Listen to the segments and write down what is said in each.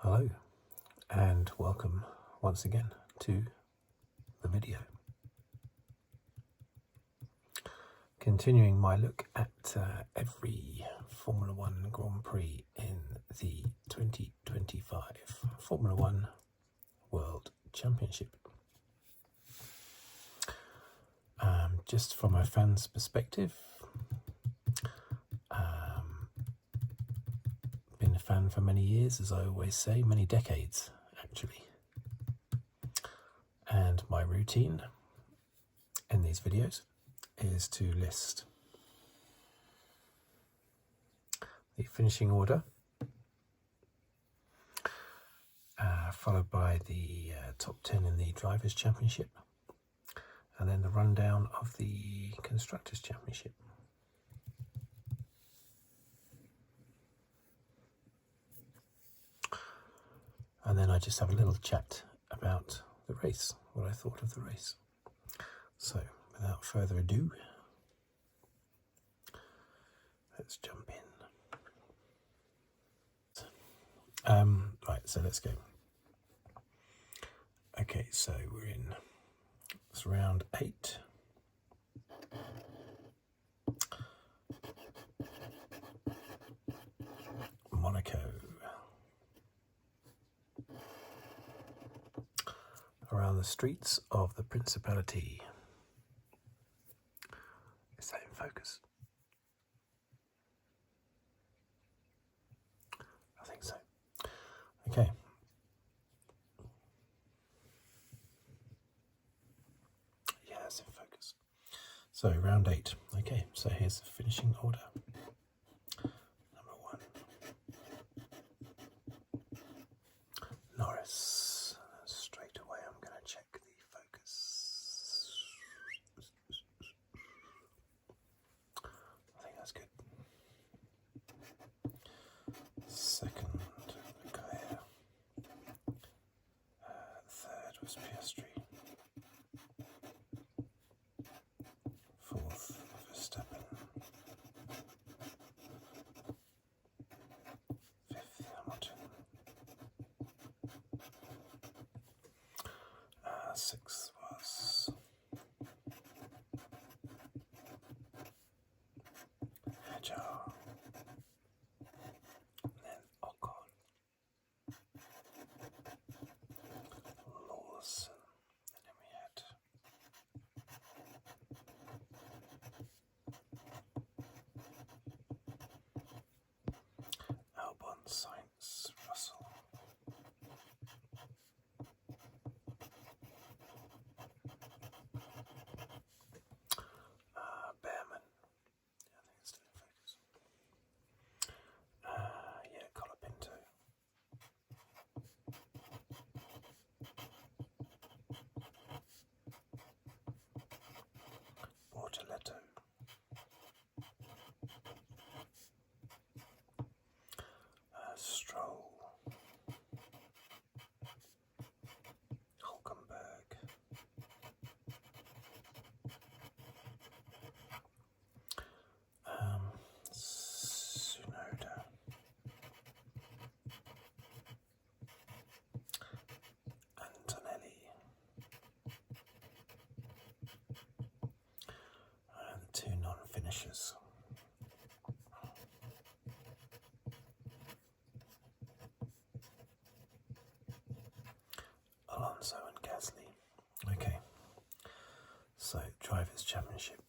Hello and welcome once again to the video. Continuing my look at every Formula One Grand Prix in the 2025 Formula One World Championship. Just from a fan's perspective, been a fan for many years, as I always say, many decades actually. And my routine in these videos is to list the finishing order, followed by the top 10 in the Drivers' Championship, and then the rundown of the Constructors' Championship. And then I just have a little chat about the race, what I thought of the race. So, without further ado, let's jump in. Right, so let's go. Okay, so it's round 8. Monaco. Around the streets of the Principality. Is that in focus? I think so. Okay. Yeah, it's in focus. So, round 8. Okay, so here's the finishing order. Number 1. Norris. Straight away I'm going to check the focus. I think that's good. Second, Leclerc. Third was Piastri. Fourth, Verstappen. Fifth, Hamilton. Sixth was Hadjar, and then Ocon, Lawson, and then we had Albon, Sainz, Russell. Bearman. Yeah, I think it's still in focus. Yeah, Colapinto. Bortoleto. Stroll. Hulkenberg. Tsunoda. Antonelli. And the 2 non-finishers. Alonso and Gasly. Okay, so Drivers' Championship.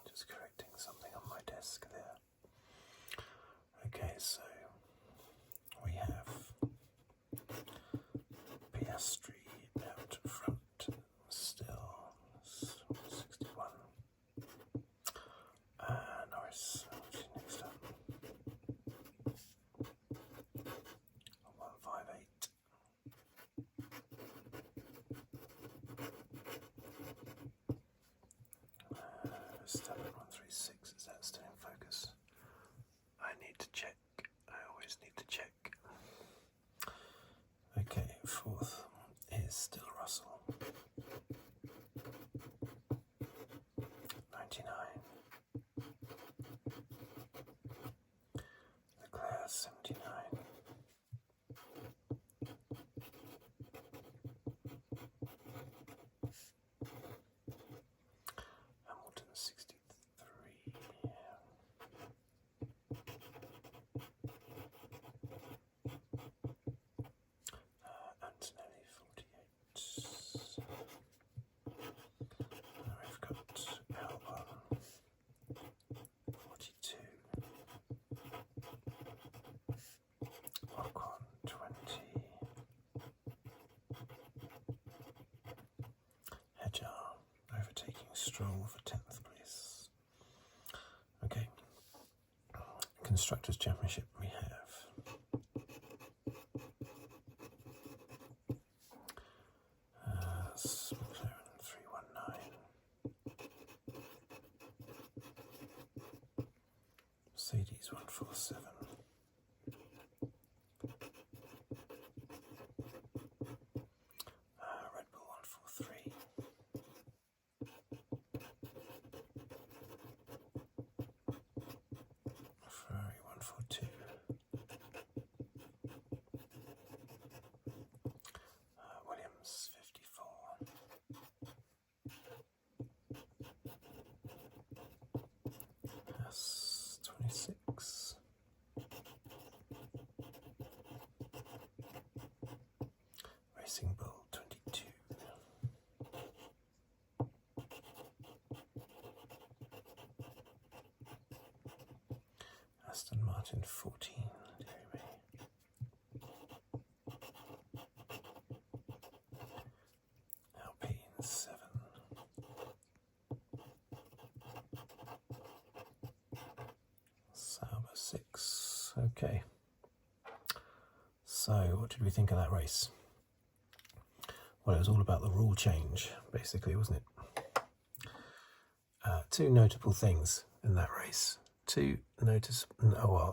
Just correcting something on my desk there. Okay, so we have Piastri out front still, 61. Norris, next up. 158. Verstappen 136. Is that still in focus? I need to check. just need to check. Okay, fourth is still Russell. 99. Leclerc 79. Hamilton 63. Antonelli 48. We've got Albon 42. Ocon 20. Hadjar overtaking Stroll for 10th place. Okay. Constructors' Championship we have McLaren 319. Mercedes 147. Red Bull 143. Ferrari 142. Williams 54. Haas 26. Racing Bull 22. Aston Martin 14. Dear me. Alpine 7. Sauber 6. Okay. So, what did we think of that race? Well, it was all about the rule change, basically, wasn't it? Two notable things in that race.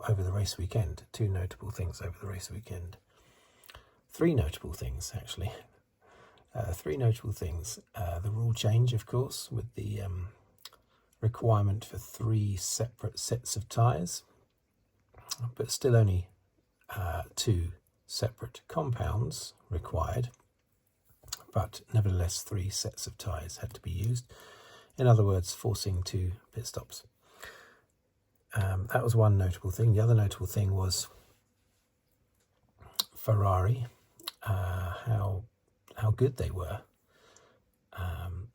Over the race weekend. Two notable things over the race weekend. Three notable things, actually. Three notable things. The rule change, of course, with the requirement for 3 separate sets of tyres, but still only 2 separate compounds required, but nevertheless 3 sets of tyres had to be used. In other words, forcing 2 pit stops. That was one notable thing. The other notable thing was Ferrari, how good they were.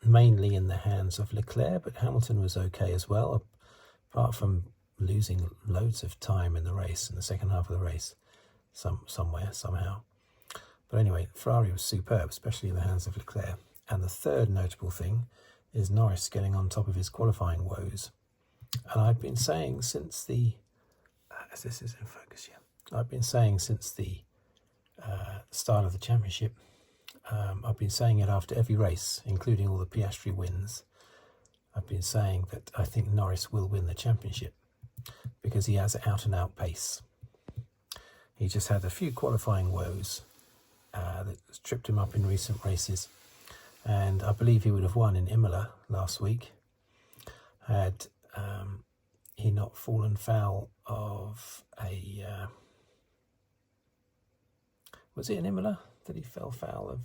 Mainly in the hands of Leclerc, but Hamilton was okay as well, apart from losing loads of time in the race, in the second half of the race, somehow. But anyway, Ferrari was superb, especially in the hands of Leclerc. And the third notable thing is Norris getting on top of his qualifying woes. And I've been saying since the, as this is in focus here, I've been saying since the start of the championship, I've been saying it after every race, including all the Piastri wins. I've been saying that I think Norris will win the championship because he has out-and-out pace. He just had a few qualifying woes that tripped him up in recent races. And I believe he would have won in Imola last week had he not fallen foul of a... was it in Imola that he fell foul of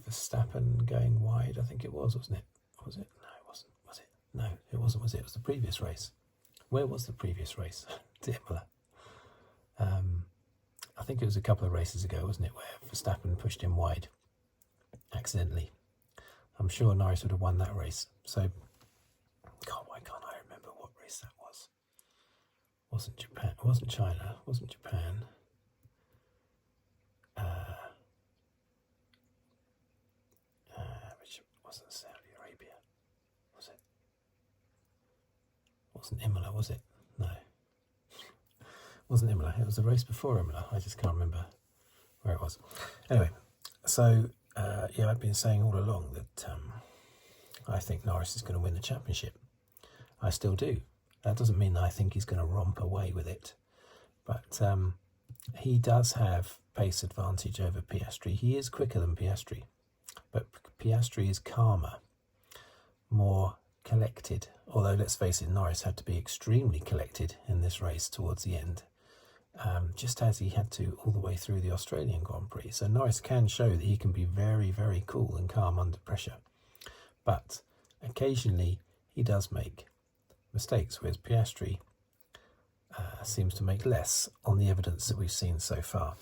Verstappen going wide? I think it was, wasn't it? Was it? No, it wasn't. Was it? No, it wasn't, was it? It was the previous race. Where was the previous race? To Imola. I think it was a couple of races ago, wasn't it, where Verstappen pushed him wide accidentally. I'm sure Norris would have won that race. So, God, why can't I remember what race that was? Wasn't Japan? It wasn't China. It wasn't Japan. Which wasn't Saudi Arabia, was it? Wasn't Imola, was it? No. Wasn't Imola. It was the race before Imola. I just can't remember where it was. Anyway, so yeah, I've been saying all along that I think Norris is going to win the championship. I still do. That doesn't mean that I think he's going to romp away with it, but he does have pace advantage over Piastri. He is quicker than Piastri, but Piastri is calmer, more collected. Although, let's face it, Norris had to be extremely collected in this race towards the end, just as he had to all the way through the Australian Grand Prix. So Norris can show that he can be very, very cool and calm under pressure. But occasionally he does make mistakes, whereas Piastri seems to make less on the evidence that we've seen so far.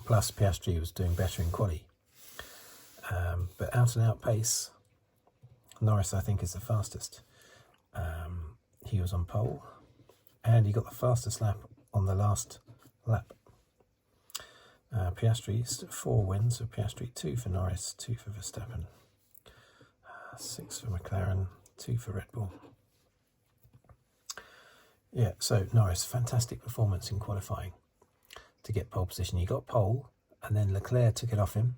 Plus, Piastri was doing better in quali. But out-and-out pace, Norris, I think, is the fastest. He was on pole, and he got the fastest lap on the last lap. Piastri's 4 wins, so Piastri 2 for Norris, 2 for Verstappen, 6 for McLaren, 2 for Red Bull. Yeah, so Norris, fantastic performance in qualifying to get pole position. He got pole, and then Leclerc took it off him,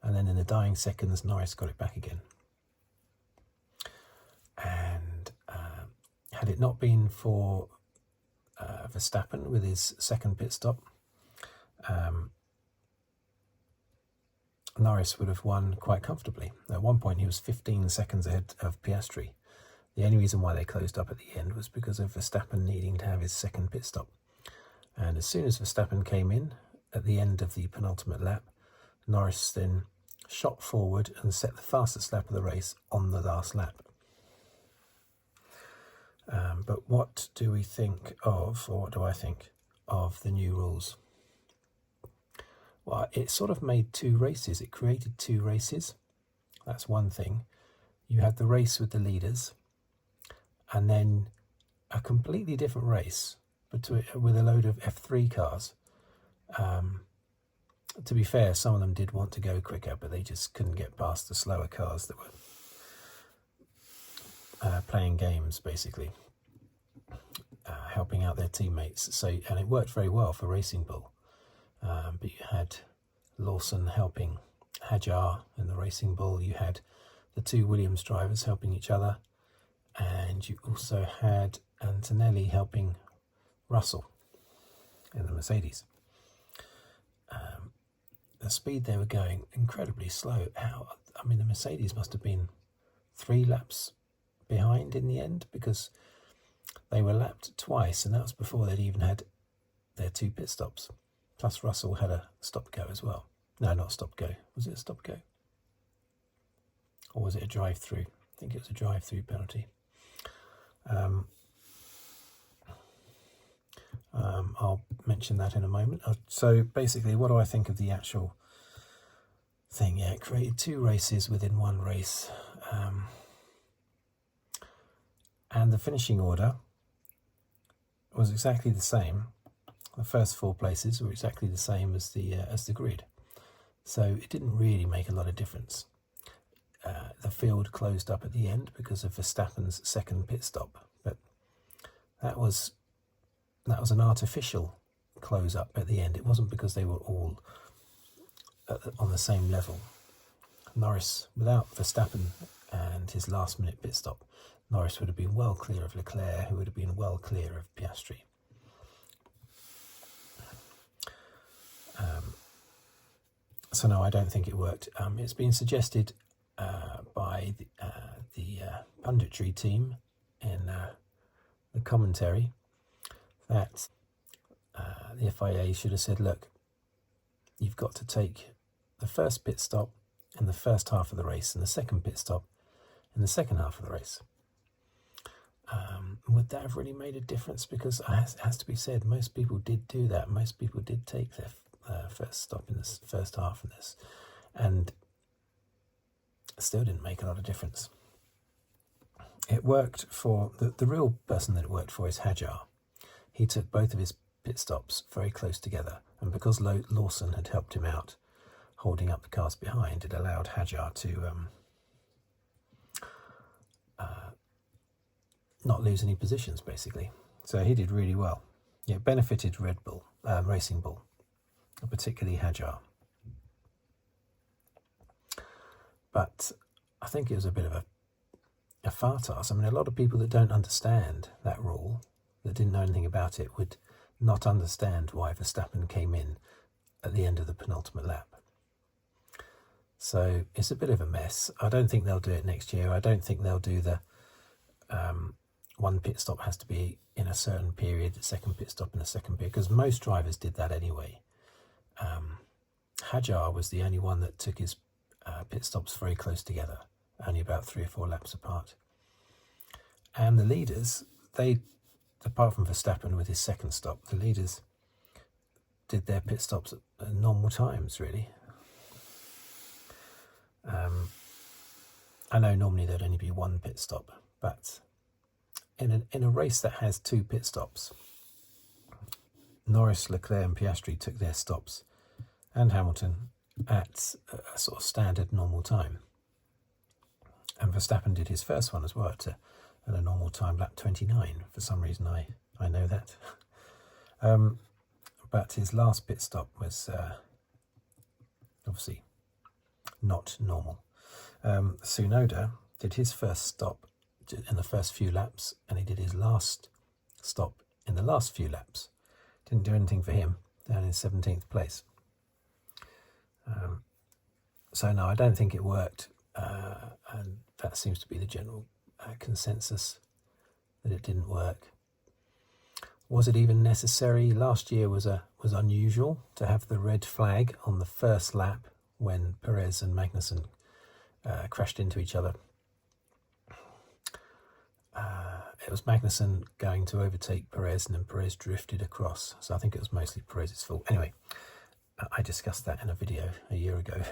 and then in the dying seconds, Norris got it back again. And had it not been for Verstappen with his second pit stop, Norris would have won quite comfortably. At one point, he was 15 seconds ahead of Piastri. The only reason why they closed up at the end was because of Verstappen needing to have his second pit stop. And as soon as Verstappen came in at the end of the penultimate lap, Norris then shot forward and set the fastest lap of the race on the last lap. But what do we think of, or what do I think of the new rules? Well, it sort of made 2 races. It created 2 races. That's one thing. You had the race with the leaders, and then a completely different race with a load of F3 cars. To be fair, some of them did want to go quicker, but they just couldn't get past the slower cars that were playing games, basically, helping out their teammates. And it worked very well for Racing Bull. But you had Lawson helping Hadjar in the Racing Bull. You had the 2 Williams drivers helping each other. And you also had Antonelli helping Russell in the Mercedes. The speed they were going, incredibly slow. I mean, the Mercedes must have been 3 laps behind in the end, because they were lapped twice, and that was before they'd even had their 2 pit stops. Plus Russell had a stop-go as well. No, not stop-go. Was it a stop-go? Or was it a drive-through? I think it was a drive-through penalty. I'll mention that in a moment. So basically, what do I think of the actual thing? Yeah, it created 2 races within 1 race. And the finishing order was exactly the same. The first 4 places were exactly the same as the grid. So it didn't really make a lot of difference. The field closed up at the end because of Verstappen's second pit stop, but that was an artificial close up at the end. It wasn't because they were all on the same level. Norris, without Verstappen and his last minute pit stop, Norris would have been well clear of Leclerc, who would have been well clear of Piastri. So no, I don't think it worked. It's been suggested by the punditry team in the commentary that the FIA should have said, look, you've got to take the first pit stop in the first half of the race and the second pit stop in the second half of the race. Would that have really made a difference? Because it has to be said, most people did do that. Most people did take their first stop in this first half of this, and it still didn't make a lot of difference. It worked for the real person that it worked for is Hadjar. He took both of his pit stops very close together, and because Lawson had helped him out holding up the cars behind, it allowed Hadjar to not lose any positions, basically. So he did really well. It benefited Red Bull, Racing Bull, particularly Hadjar. But I think it was a bit of a FARTAS. I mean, a lot of people that don't understand that rule, that didn't know anything about it, would not understand why Verstappen came in at the end of the penultimate lap. So it's a bit of a mess. I don't think they'll do it next year. I don't think they'll do the one pit stop has to be in a certain period, the second pit stop in a second period, because most drivers did that anyway. Hadjar was the only one that took his pit stops very close together, only about 3 or 4 laps apart. And the leaders, they, apart from Verstappen with his second stop, the leaders did their pit stops at normal times, really. I know normally there'd only be 1 pit stop, but in a race that has 2 pit stops, Norris, Leclerc and Piastri took their stops, and Hamilton, at a sort of standard normal time. And Verstappen did his first one as well at a normal time, lap 29. For some reason I know that. But his last pit stop was obviously not normal. Tsunoda did his first stop in the first few laps, and he did his last stop in the last few laps. Didn't do anything for him, down in 17th place. So no, I don't think it worked, and that seems to be the general consensus, that it didn't work. Was it even necessary? Last year was unusual to have the red flag on the first lap when Perez and Magnussen crashed into each other. It was Magnussen going to overtake Perez, and then Perez drifted across. So I think it was mostly Perez's fault. Anyway, I discussed that in a video a year ago.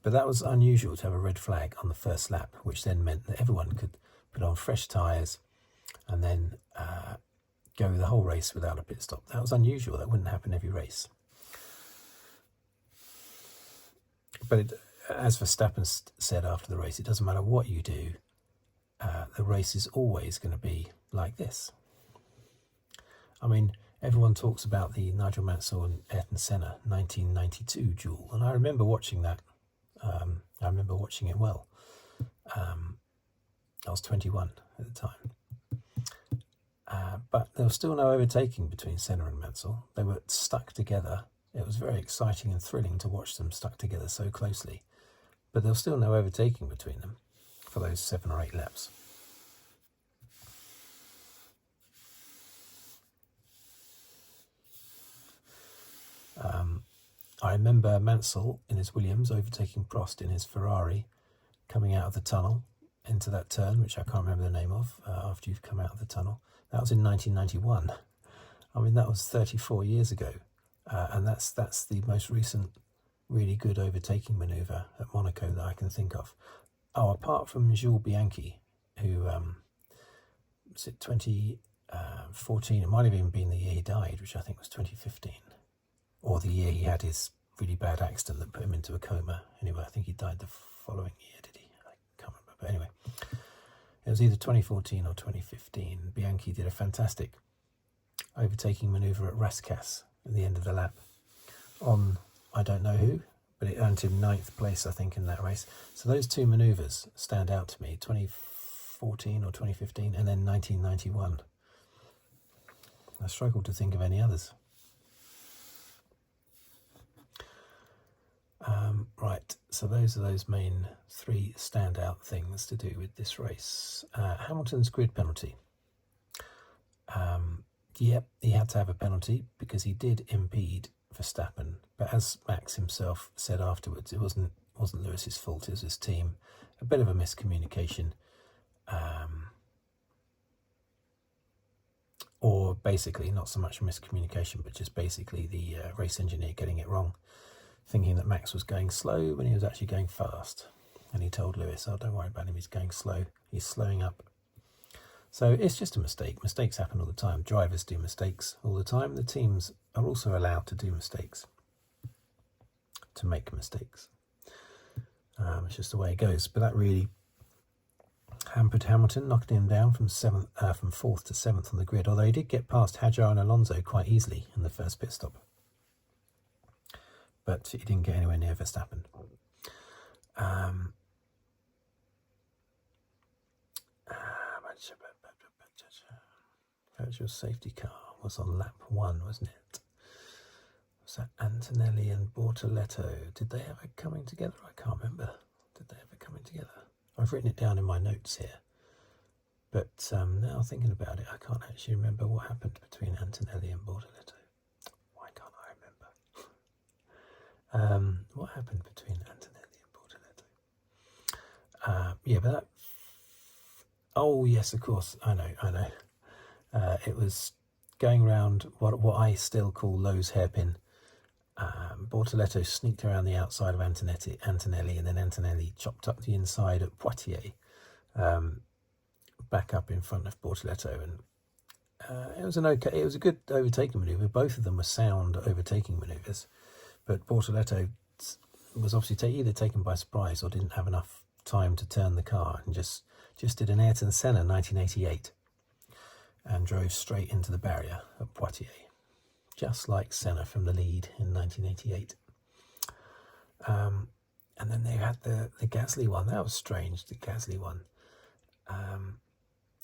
But that was unusual to have a red flag on the first lap, which then meant that everyone could put on fresh tyres and then go the whole race without a pit stop. That was unusual. That wouldn't happen every race. But as Verstappen said after the race, it doesn't matter what you do, the race is always going to be like this. I mean, everyone talks about the Nigel Mansell and Ayrton Senna 1992 duel, and I remember watching that. I remember watching it well. I was 21 at the time. But there was still no overtaking between Senna and Mansell. They were stuck together. It was very exciting and thrilling to watch them stuck together so closely. But there was still no overtaking between them for those 7 or 8 laps. I remember Mansell in his Williams overtaking Prost in his Ferrari, coming out of the tunnel into that turn, which I can't remember the name of, after you've come out of the tunnel. That was in 1991. I mean, that was 34 years ago. And that's the most recent really good overtaking manoeuvre at Monaco that I can think of. Oh, apart from Jules Bianchi, who, was it 2014? It might have even been the year he died, which I think was 2015. Or the year he had his really bad accident that put him into a coma. Anyway, I think he died the following year, did he? I can't remember. But anyway, it was either 2014 or 2015. Bianchi did a fantastic overtaking manoeuvre at Rascasse at the end of the lap on, I don't know who, but it earned him 9th place, I think, in that race. So those 2 manoeuvres stand out to me, 2014 or 2015, and then 1991. I struggle to think of any others. Right, so those are those main 3 standout things to do with this race. Hamilton's grid penalty. Yep, he had to have a penalty because he did impede Verstappen, but as Max himself said afterwards, it wasn't Lewis's fault, it was his team. A bit of a miscommunication, or basically not so much miscommunication, but just basically the race engineer getting it wrong, thinking that Max was going slow when he was actually going fast. And he told Lewis, oh, don't worry about him, he's going slow, he's slowing up. So it's just a mistake. Mistakes happen all the time. Drivers do mistakes all the time. The teams are also allowed to do mistakes, to make mistakes. It's just the way it goes. But that really hampered Hamilton, knocking him down from 4th to 7th on the grid, although he did get past Hadjar and Alonso quite easily in the first pit stop. But he didn't get anywhere near Verstappen. virtual safety car was on lap 1, wasn't it? Was that Antonelli and Bortoleto? Did they ever coming together? I can't remember. Did they ever coming together? I've written it down in my notes here. But now thinking about it, I can't actually remember what happened between Antonelli and Bortoleto. Why can't I remember? What happened between Antonelli and Bortoleto? Yeah, but that... Oh, yes, of course. I know. It was going round what I still call Lowe's hairpin. Bortoleto sneaked around the outside of Antonelli, and then Antonelli chopped up the inside at Poitiers, back up in front of Bortoleto, and it was a good overtaking manoeuvre. Both of them were sound overtaking manoeuvres, but Bortoleto was obviously either taken by surprise or didn't have enough time to turn the car, and just did an Ayrton Senna 1988 and drove straight into the barrier at Poitiers, just like Senna from the lead in 1988. And then they had the Gasly one. That was strange, the Gasly one.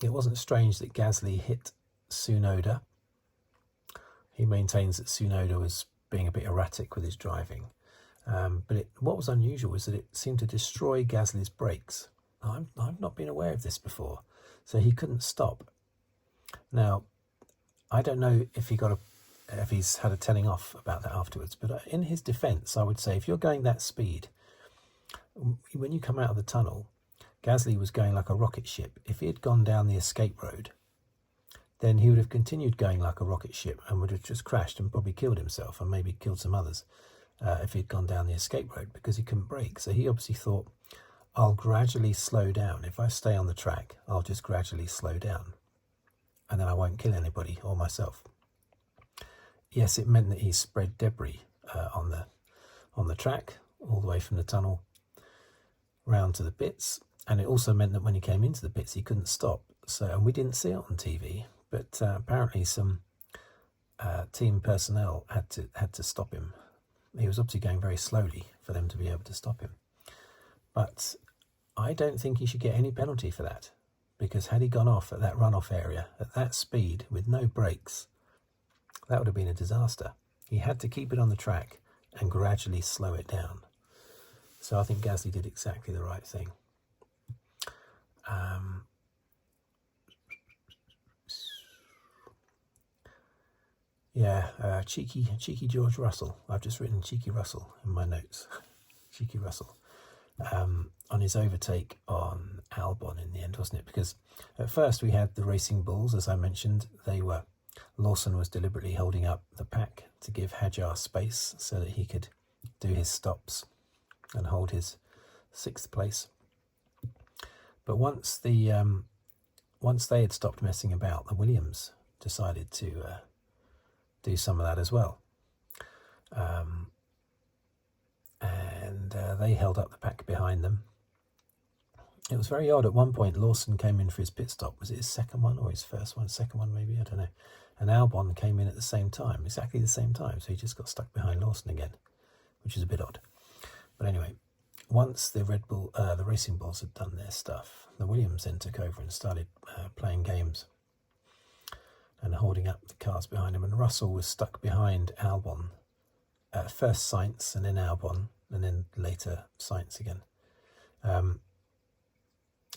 It wasn't strange that Gasly hit Tsunoda. He maintains that Tsunoda was being a bit erratic with his driving. But what was unusual was that it seemed to destroy Gasly's brakes. I've not been aware of this before. So he couldn't stop. Now, I don't know if he's had a telling off about that afterwards, but in his defence, I would say if you're going that speed, when you come out of the tunnel, Gasly was going like a rocket ship. If he had gone down the escape road, then he would have continued going like a rocket ship and would have just crashed and probably killed himself and maybe killed some others if he'd gone down the escape road, because he couldn't brake. So he obviously thought, I'll gradually slow down. If I stay on the track, I'll just gradually slow down, and then I won't kill anybody or myself. Yes, it meant that he spread debris on the track, all the way from the tunnel round to the pits. And it also meant that when he came into the pits, he couldn't stop. And we didn't see it on TV, but apparently some team personnel had to stop him. He was obviously going very slowly for them to be able to stop him. But I don't think he should get any penalty for that, because had he gone off at that runoff area at that speed with no brakes, that would have been a disaster. He had to keep it on the track and gradually slow it down. So I think Gasly did exactly the right thing. Cheeky George Russell. I've just written Cheeky Russell in my notes. Cheeky Russell. On his overtake on Albon in the end, wasn't it? Because at first we had the Racing Bulls, as I mentioned. Lawson was deliberately holding up the pack to give Hadjar space so that he could do his stops and hold his 6th place. But once they had stopped messing about, the Williams decided to do some of that as well. And they held up the pack behind them. It was very odd. At one point, Lawson came in for his pit stop. Was it his second one or his first one? Second one, maybe, I don't know. And Albon came in at the same time, exactly the same time. So he just got stuck behind Lawson again, which is a bit odd. But anyway, once the Racing Bulls had done their stuff, the Williams then took over and started playing games and holding up the cars behind him. And Russell was stuck behind Albon. First Sainz and then Albon, and then later Sainz again.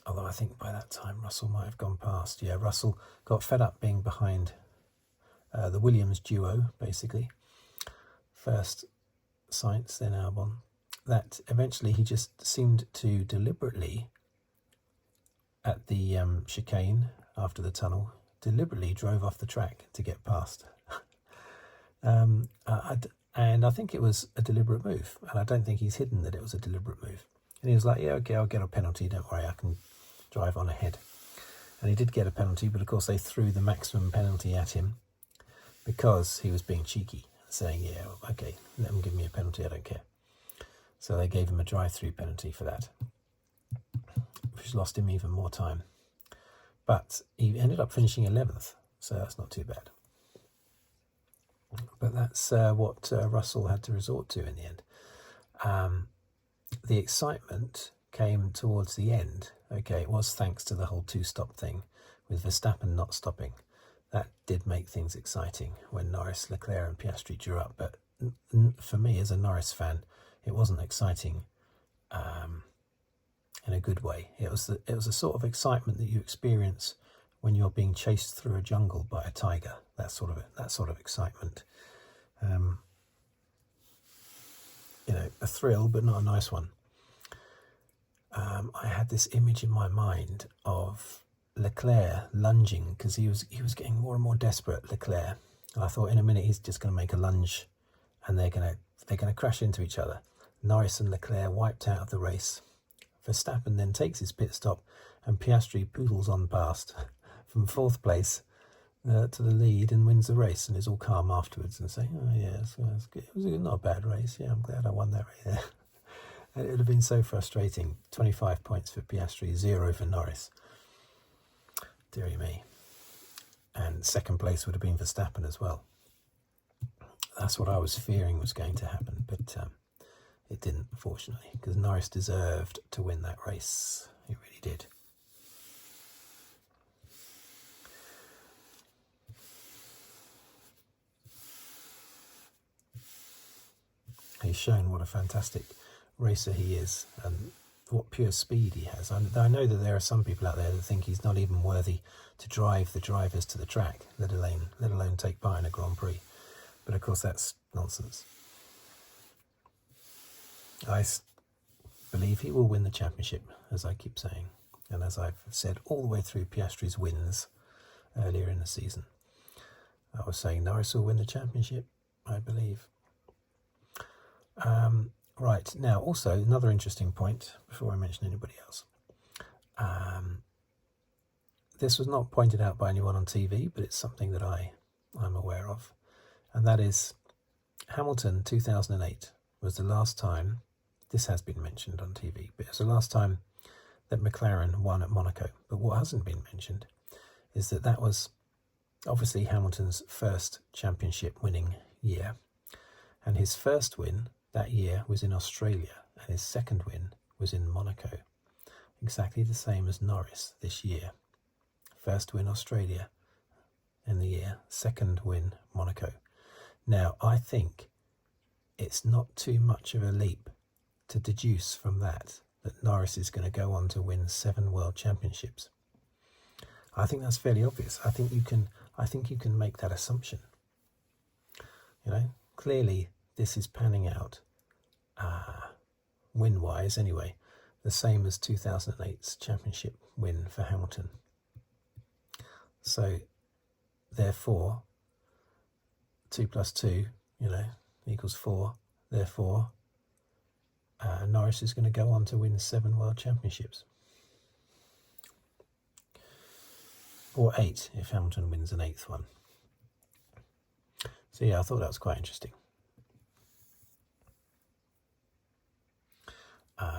Although I think by that time Russell might have gone past. Yeah, Russell got fed up being behind the Williams duo, basically. First Sainz, then Albon. That eventually he just seemed to deliberately, at the chicane after the tunnel, deliberately drove off the track to get past. And I think it was a deliberate move, and I don't think he's hidden that it was a deliberate move. And he was like, yeah, okay, I'll get a penalty, don't worry, I can drive on ahead. And he did get a penalty, but of course they threw the maximum penalty at him because he was being cheeky, saying, yeah, okay, let him give me a penalty, I don't care. So they gave him a drive-through penalty for that, which lost him even more time. But he ended up finishing 11th, so that's not too bad. But that's what Russell had to resort to in the end. The excitement came towards the end. Okay, it was thanks to the whole two-stop thing with Verstappen not stopping. that did make things exciting when Norris, Leclerc and Piastri drew up. But for me, as a Norris fan, it wasn't exciting in a good way. It was a sort of excitement that you experience when you're being chased through a jungle by a tiger. That sort of excitement. A thrill, but not a nice one. I had this image in my mind of Leclerc lunging, because he was getting more and more desperate, Leclerc, and I thought in a minute he's just going to make a lunge, and they're going to crash into each other. Norris and Leclerc wiped out of the race. Verstappen then takes his pit stop, and Piastri poodles on past from 4th place to the lead and wins the race, and is all calm afterwards and saying, "Oh yeah, it was not a bad race. Yeah, I'm glad I won that race." And it would have been so frustrating. 25 points for Piastri, 0 for Norris. Deary me. And 2nd place would have been Verstappen as well. That's what I was fearing was going to happen, but it didn't, fortunately, because Norris deserved to win that race. He really did. He's shown what a fantastic racer he is, and what pure speed he has. I know that there are some people out there that think he's not even worthy to drive the drivers to the track, let alone take part in a Grand Prix. But of course that's nonsense. I believe he will win the championship, as I keep saying, and as I've said all the way through Piastri's wins earlier in the season. I was saying Norris will win the championship, I believe. Right, now also another interesting point before I mention anybody else. This was not pointed out by anyone on TV, but it's something that I'm aware of, and that is Hamilton 2008 was the last time, this has been mentioned on TV, but it was the last time that McLaren won at Monaco. But what hasn't been mentioned is that was obviously Hamilton's first championship winning year, and his first win that year was in Australia, and his second win was in Monaco. Exactly the same as Norris this year. First win Australia in the year, second win Monaco. Now, I think it's not too much of a leap to deduce from that Norris is going to go on to win 7 world championships. I think that's fairly obvious. I think you can make that assumption. Clearly this is panning out, win-wise anyway, the same as 2008's championship win for Hamilton. So, therefore, 2 plus 2, equals 4. Therefore, Norris is going to go on to win 7 world championships. Or 8, if Hamilton wins an 8th one. So yeah, I thought that was quite interesting.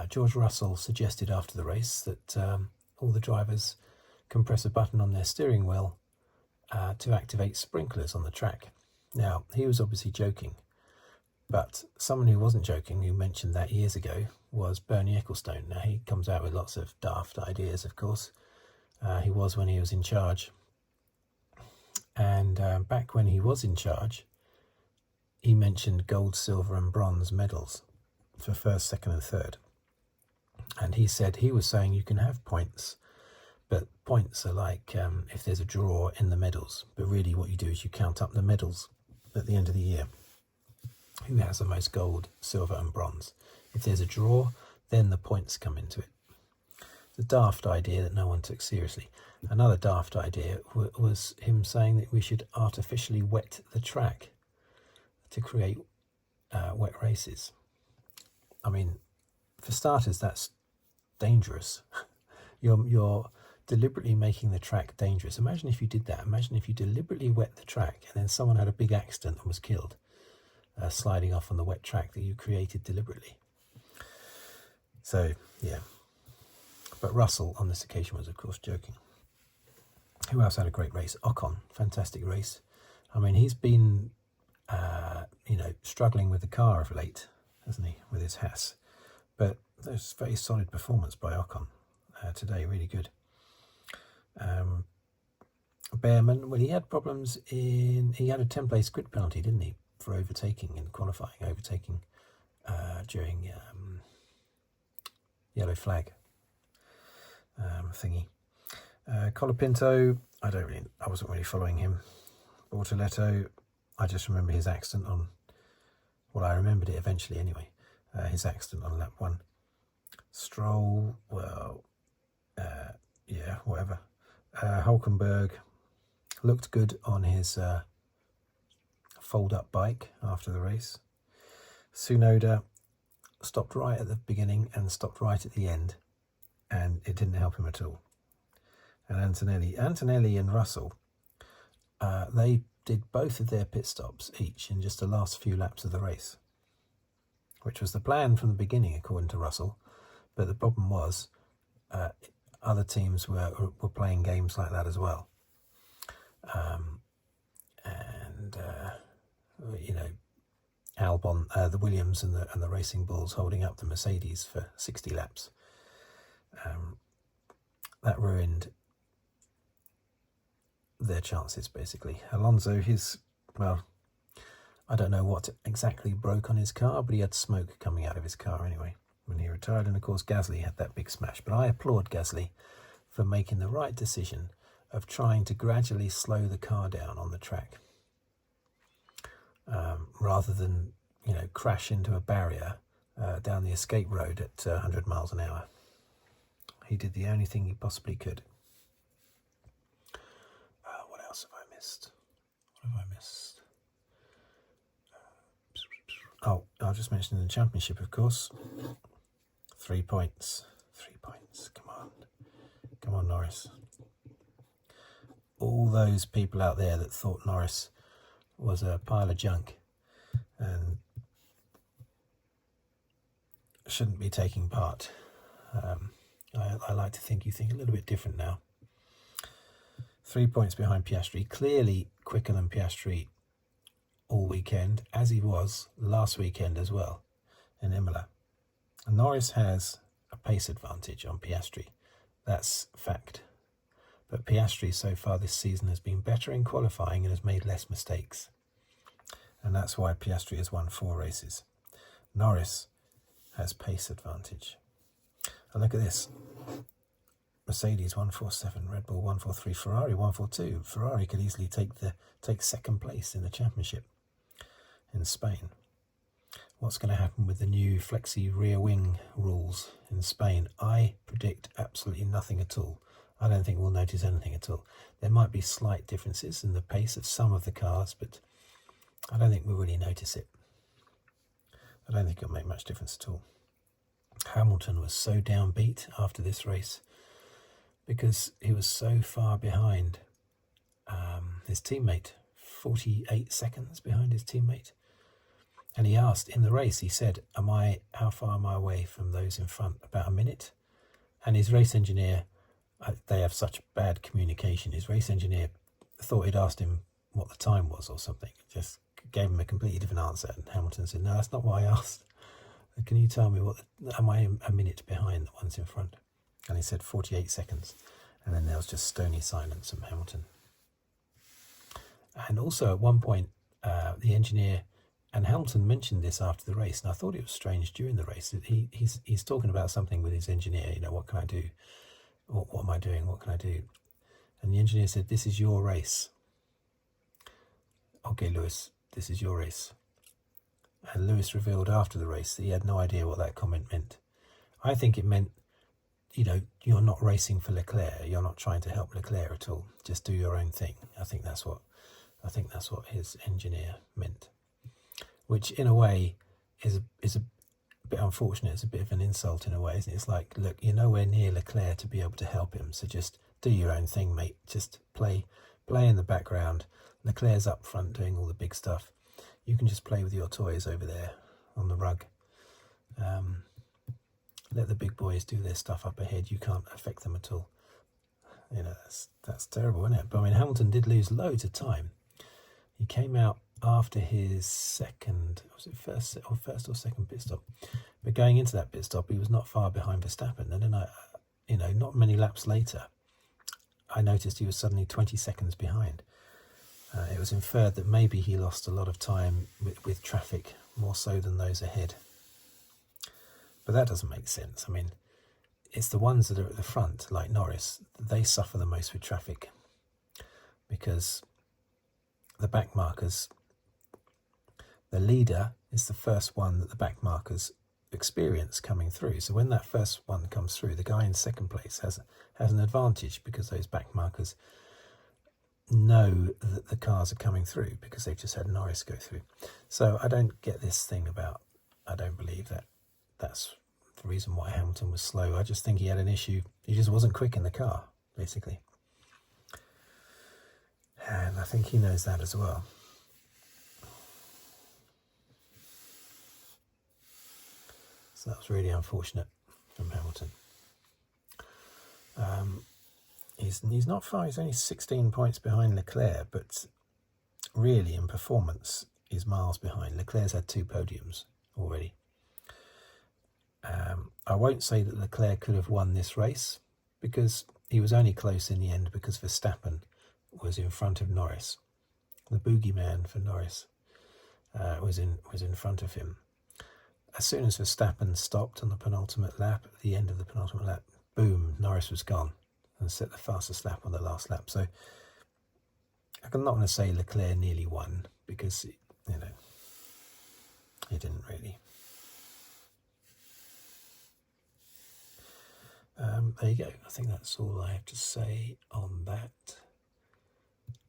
George Russell suggested after the race that all the drivers can press a button on their steering wheel to activate sprinklers on the track. Now, he was obviously joking, but someone who wasn't joking, who mentioned that years ago, was Bernie Ecclestone. Now, he comes out with lots of daft ideas, of course. He was when he was in charge. And back when he was in charge, he mentioned gold, silver and bronze medals for 1st, 2nd and 3rd. And he was saying you can have points, but points are like if there's a draw in the medals. But really what you do is you count up the medals at the end of the year. Who has the most gold, silver and bronze? If there's a draw, then the points come into it. It's a daft idea that no one took seriously. Another daft idea was him saying that we should artificially wet the track to create wet races. I mean, for starters, that's dangerous. You're deliberately making the track dangerous. Imagine if you did that. Imagine if you deliberately wet the track and then someone had a big accident and was killed, sliding off on the wet track that you created deliberately. So, yeah. But Russell on this occasion was, of course, joking. Who else had a great race? Ocon, fantastic race. I mean, he's been, struggling with the car of late, hasn't he, with his Haas. But there's very solid performance by Ocon today, really good. Bearman, well, he had problems he had a 10-place grid penalty, didn't he, for overtaking in qualifying, during yellow flag thingy. Colapinto, I wasn't really following him. Bortoleto, I just remember his accident on, well, I remembered it eventually anyway, his accident on lap 1. Stroll, well, yeah, whatever. Hulkenberg looked good on his fold-up bike after the race. Tsunoda stopped right at the beginning and stopped right at the end, and it didn't help him at all. And Antonelli and Russell, they did both of their pit stops each in just the last few laps of the race, which was the plan from the beginning, according to Russell. But the problem was other teams were playing games like that as well. Albon, the Williams and the Racing Bulls holding up the Mercedes for 60 laps. That ruined their chances, basically. Alonso, I don't know what exactly broke on his car, but he had smoke coming out of his car anyway when he retired. And of course Gasly had that big smash. But I applaud Gasly for making the right decision of trying to gradually slow the car down on the track, rather than crash into a barrier down the escape road at 100 miles an hour. He did the only thing he possibly could. What else have I missed? What have I missed? Oh, I'll just mention the championship, of course. 3 points. 3 points. Come on, Norris. All those people out there that thought Norris was a pile of junk and shouldn't be taking part. I like to think you think a little bit different now. 3 points behind Piastri, clearly quicker than Piastri all weekend, as he was last weekend as well in Imola. And Norris has a pace advantage on Piastri. That's fact. But Piastri so far this season has been better in qualifying and has made less mistakes. And that's why Piastri has won 4 races. Norris has pace advantage. And look at this. Mercedes 147, Red Bull 143, Ferrari 142. Ferrari could easily take second place in the championship in Spain. What's going to happen with the new flexi rear wing rules in Spain? I predict absolutely nothing at all. I don't think we'll notice anything at all. There might be slight differences in the pace of some of the cars, but I don't think we'll really notice it. I don't think it'll make much difference at all. Hamilton was so downbeat after this race because he was so far behind his teammate, 48 seconds behind his teammate. And he asked in the race, he said, how far am I away from those in front? About a minute. And his race engineer, they have such bad communication. His race engineer thought he'd asked him what the time was or something. Just gave him a completely different answer. And Hamilton said, no, that's not what I asked. Can you tell me am I a minute behind the ones in front? And he said 48 seconds. And then there was just stony silence from Hamilton. And also at one point, the engineer, and Hamilton mentioned this after the race, and I thought it was strange during the race. He's talking about something with his engineer, what can I do? What am I doing? What can I do? And the engineer said, this is your race. Okay, Lewis, this is your race. And Lewis revealed after the race that he had no idea what that comment meant. I think it meant, you're not racing for Leclerc. You're not trying to help Leclerc at all. Just do your own thing. I think that's what his engineer meant. Which, in a way, is a bit unfortunate. It's a bit of an insult in a way, isn't it? It's like, look, you're nowhere near Leclerc to be able to help him. So just do your own thing, mate. Just play in the background. Leclerc's up front doing all the big stuff. You can just play with your toys over there on the rug. Let the big boys do their stuff up ahead. You can't affect them at all. That's terrible, isn't it? But I mean, Hamilton did lose loads of time. He came out after his first or second pit stop. But going into that pit stop, he was not far behind Verstappen. And then, not many laps later, I noticed he was suddenly 20 seconds behind. It was inferred that maybe he lost a lot of time with traffic, more so than those ahead. But that doesn't make sense. I mean, it's the ones that are at the front, like Norris, they suffer the most with traffic, because the back markers, the leader is the first one that the back markers experience coming through. So when that first one comes through, the guy in second place has an advantage, because those back markers know that the cars are coming through, because they've just had Norris go through. So I don't get this thing about, I don't believe that that's the reason why Hamilton was slow. I just think he had an issue. He just wasn't quick in the car, basically. And I think he knows that as well. So that was really unfortunate from Hamilton. He's not far. He's only 16 points behind Leclerc, but really in performance he's miles behind. Leclerc's had 2 podiums already. I won't say that Leclerc could have won this race, because he was only close in the end because Verstappen was in front of Norris. The boogeyman for Norris was in front of him. As soon as Verstappen stopped on the penultimate lap, at the end of the penultimate lap, boom, Norris was gone and set the fastest lap on the last lap. So I'm not going to say Leclerc nearly won, because, you know, he didn't really. There you go. I think that's all I have to say on that.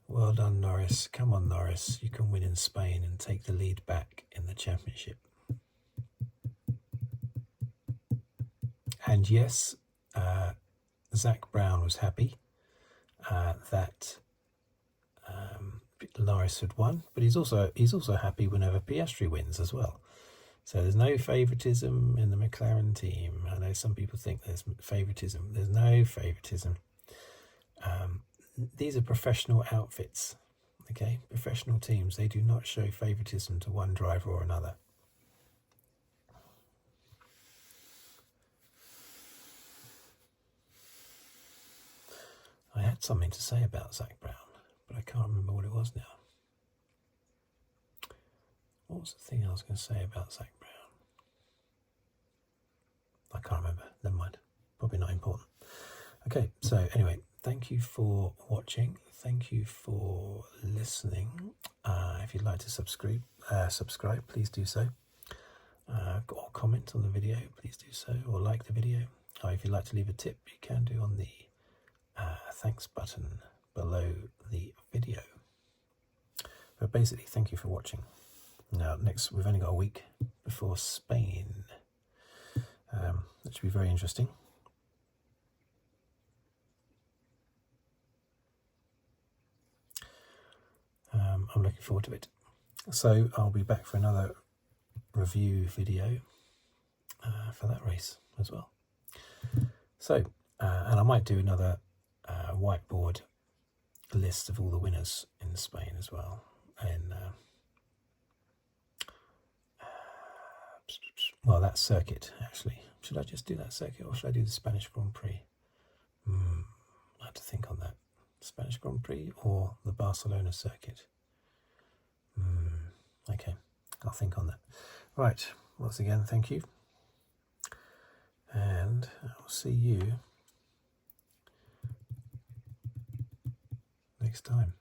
Well done, Norris. Come on, Norris. You can win in Spain and take the lead back in the championship. And yes, Zach Brown was happy that Norris had won, but he's also happy whenever Piastri wins as well. So there's no favouritism in the McLaren team. I know some people think there's favouritism. There's no favouritism. These are professional outfits, okay? Professional teams. They do not show favouritism to one driver or another. I had something to say about Zach Brown, but I can't remember what it was now. What was the thing I was going to say about Zach Brown? I can't remember. Never mind. Probably not important. Okay, so anyway, thank you for watching. Thank you for listening. If you'd like to subscribe, please do so. Or comment on the video, please do so. Or like the video. Or if you'd like to leave a tip, you can do on the thanks button below the video. But basically, thank you for watching. Now, next, we've only got a week before Spain. That should be very interesting. I'm looking forward to it. So I'll be back for another review video for that race as well. So, and I might do another whiteboard list of all the winners in Spain as well. And well, that circuit, actually. Should I just do that circuit, or should I do the Spanish Grand Prix? I have to think on that. Spanish Grand Prix or the Barcelona circuit? Okay, I'll think on that. Right, once again, thank you. And I'll see you next time.